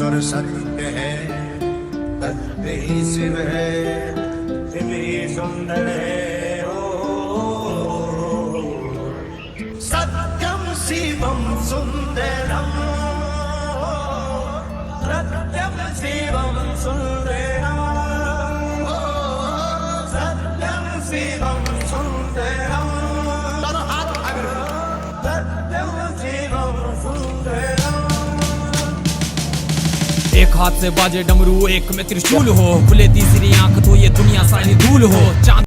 ईश्वर सत्य है, सत्य ही शिव है, शिव ही सुंदर है। ओ सत्यम शिवम सुंदरम, सत्यम शिवम सुंदरम, सत्यम शिवम सुंदरम। दोनों हाथ आगे, सत्यम शिवम सुंदरम। एक हाथ से बाजे डमरू, एक में त्रिशूल हो, खुले तीसरी आंख तो ये दुनिया सारी धूल हो। चांद